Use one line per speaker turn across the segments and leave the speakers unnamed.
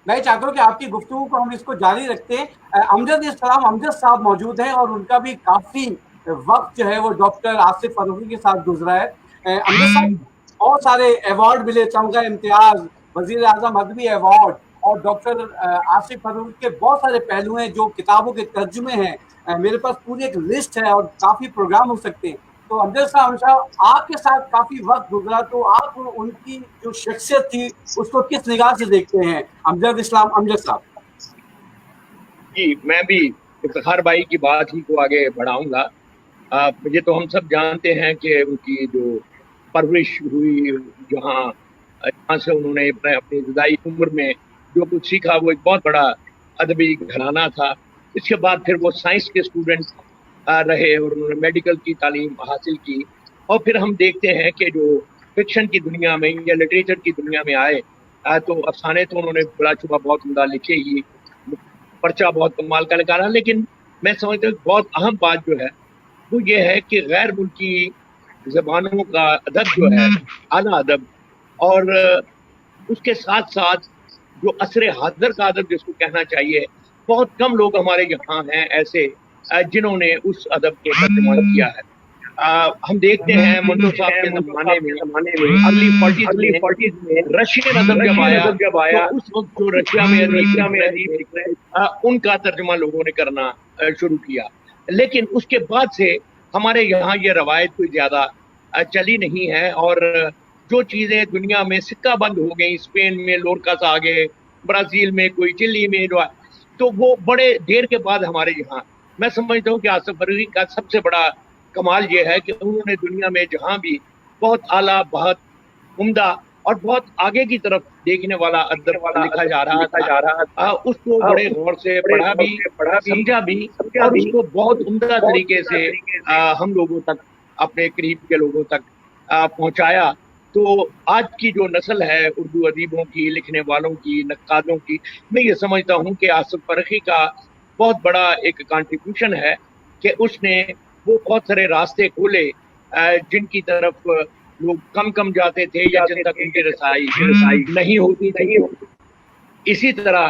मैं चाहता हूँ कि आपकी गुफ्तगू को हम इसको जारी रखते हैं। अमजद साहब मौजूद हैं और उनका भी काफी वक्त जो है वो डॉक्टर आसिफ फरूकी के साथ गुजरा है। अमजद साहब बहुत सारे अवार्ड मिले, चमका इम्तियाज, वजीर आजम अदबी अवार्ड, और डॉक्टर आसिफ फरूकी के बहुत सारे पहलू हैं जो किताबों के तर्जुमे हैं। मेरे पास पूरी एक लिस्ट है और काफी प्रोग्राम हो सकते हैं। तो अमजद साहब आपके साथ काफी वक्त गुजरा, तो आप उनकी जो शख्सियत थी उसको किस निगाह से देखते हैं? अमजद साहब।
जी, मैं भी इफ्तिखार भाई की बात ही को आगे बढ़ाऊंगा। ये तो हम सब जानते हैं कि उनकी जो परवरिश हुई, जहाँ से उन्होंने अपनी इब्तदाई उम्र में जो कुछ सीखा वो एक बहुत बड़ा अदबी घराना था। इसके बाद फिर वो साइंस के स्टूडेंट रहे और उन्होंने मेडिकल की तालीम हासिल की, और फिर हम देखते हैं कि जो फिक्शन की दुनिया में या लिटरेचर की दुनिया में आए तो अफसाने तो उन्होंने बला शुबा बहुत उम्दा लिखे ही, पर्चा बहुत कमाल का निकाला। लेकिन मैं समझता हूँ बहुत अहम बात जो है वो ये है कि गैर मुल्की ज़बानों का अदब जो है, आला अदब, और उसके साथ साथ जो असर हाज़िर का अदब जिसको कहना चाहिए, बहुत कम लोग हमारे यहाँ हैं ऐसे जिन्होंने उस अदब के तर्जुमा किया है। हम देखते हैं मंटो साहब के ज़माने में अर्ली 40s में रशियन अदब जब आया तो उस वक्त जो रशिया में अदीब उनका तर्जुमा लोगों ने करना शुरू किया। लेकिन उसके बाद से हमारे यहाँ ये रवायत कोई ज़्यादा चली नहीं है, और जो चीज़ें दुनिया में सिक्का बंद हो गई, स्पेन में लोरकास आ गए, ब्राज़ील में कोई, चिली में जो, तो वो बड़े देर के बाद हमारे यहाँ। मैं समझता हूँ कि आसिफ फरूकी का सबसे बड़ा कमाल ये है कि उन्होंने दुनिया में जहाँ भी बहुत आला, बहुत उम्दा और बहुत आगे की तरफ देखने वाला अदब लिखा जा रहा था, उसको बड़े गौर से पढ़ा भी, समझा भी, और उसको बहुत उम्दा तरीके से हम लोगों तक, अपने करीब के लोगों तक पहुंचाया। तो आज की जो नस्ल है उर्दू अदीबों की, लिखने वालों की, नक्कादों की, मैं ये समझता हूँ कि आसिफ फरूकी का बहुत बड़ा एक कंट्रीब्यूशन है कि उसने वो बहुत सारे रास्ते खोले जिनकी तरफ लोग कम जाते थे या जिन तक उनकी रसाई नहीं होती थी। इसी तरह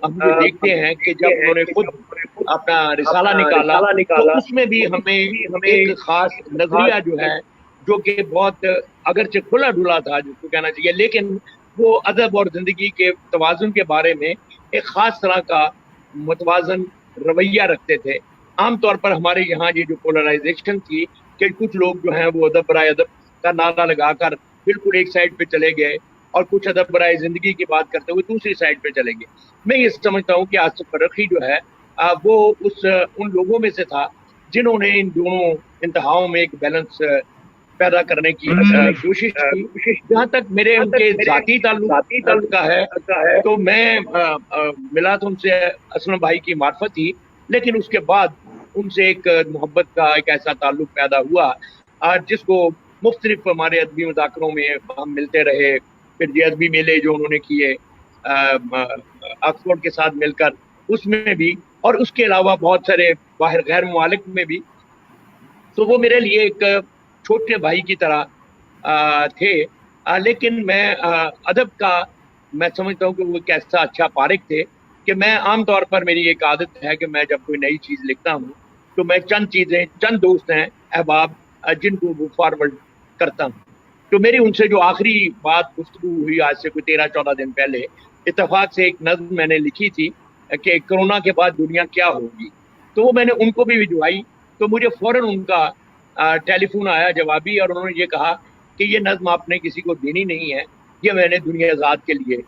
हम देखते हैं कि जब उन्होंने खुद अपना रिसाला निकाला तो उसमें भी हमें एक खास नजरिया जो है, जो कि बहुत अगरचे खुला ढुला था जिसको कहना चाहिए, लेकिन वो अदब और जिंदगी के तवाज़ुन के बारे में एक खास तरह का मुतवाज़न रवैया रखते थे। आमतौर पर हमारे यहाँ ये जो पोलराइजेशन थी कि कुछ लोग जो हैं वो अदब बराए अदब का नारा लगाकर बिल्कुल एक साइड पे चले गए, और कुछ अदब बराए जिंदगी की बात करते हुए दूसरी साइड पे चले गए। मैं ये समझता हूँ कि आसिफ फरूकी जो है वो उन लोगों में से था जिन्होंने इन दोनों इंतहाओं में एक बैलेंस पैदा करने की कोशिश की। जहाँ तक मेरे उनके जाती ताल्लुक का है तो मैं मिला तो उनसे असलम भाई की मार्फत ही, लेकिन उसके बाद उनसे एक मोहब्बत का एक ऐसा ताल्लुक पैदा हुआ जिसको मुख्तलिफ हमारे अदबी मुज़ाकरों में हम मिलते रहे। फिर ये अदबी मेले जो उन्होंने किए ऑक्सफोर्ड के साथ मिलकर, उसमें भी, और उसके अलावा बहुत सारे बाहर गैर मुमालिक में भी, तो वो मेरे लिए एक छोटे भाई की तरह थे। लेकिन मैं अदब का मैं समझता हूँ कि वो एक ऐसा अच्छा पारिक थे कि मैं आमतौर पर, मेरी एक आदत है कि मैं जब कोई नई चीज़ लिखता हूँ तो मैं चंद दोस्त हैं अहबाब जिनको वो फॉरवर्ड करता हूँ। तो मेरी उनसे जो आखिरी बात गुफ्तगू हुई आज से कोई 13-14 दिन पहले, इत्तेफाक से एक नज़्म मैंने लिखी थी कि कोरोना के बाद दुनिया क्या होगी, तो वो मैंने उनको भी भिजवाई। तो मुझे फ़ौरन उनका टेलीफोन आया जवाबी, और उन्होंने ये कहा कि ये नज़्म आपने किसी को देनी नहीं है, ये मैंने दुनिया आज़ाद के लिए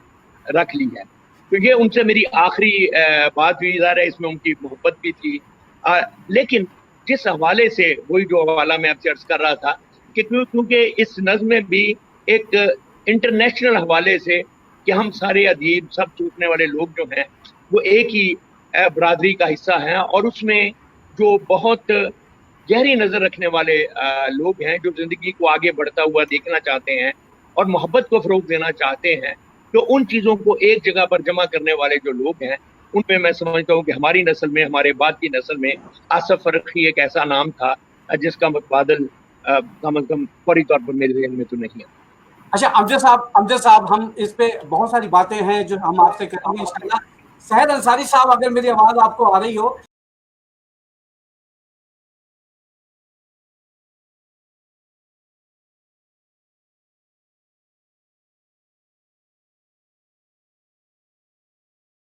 रख ली है। तो ये उनसे मेरी आखिरी बात हुई। ज़ाहिर है इसमें उनकी मोहब्बत भी थी, लेकिन जिस हवाले से, वही जो हवाला मैं आपसे अर्ज कर रहा था कि क्योंकि इस नज़्म में भी एक इंटरनेशनल हवाले से कि हम सारे अदीब, सब सोचने वाले लोग जो हैं वो एक ही बरादरी का हिस्सा हैं, और उसमें जो बहुत गहरी नज़र रखने वाले लोग हैं जो ज़िंदगी को आगे बढ़ता हुआ देखना चाहते हैं और मोहब्बत को फ़रोग़ देना चाहते हैं, तो उन चीज़ों को एक जगह पर जमा करने वाले जो लोग हैं उनमें मैं समझता हूँ कि हमारी नस्ल में, हमारे बाद की नस्ल में आसिफ फरूकी एक ऐसा नाम था जिसका मुतबादल कम अज़ कम फौरी तौर पर मेरे ज़हन में तो नहीं है।
अच्छा अमजद साहब हम इस पे बहुत सारी बातें हैं जो हम आपसे करेंगे इंशाल्लाह। सहद अंसारी साहब, अगर मेरी आवाज आपको आ रही हो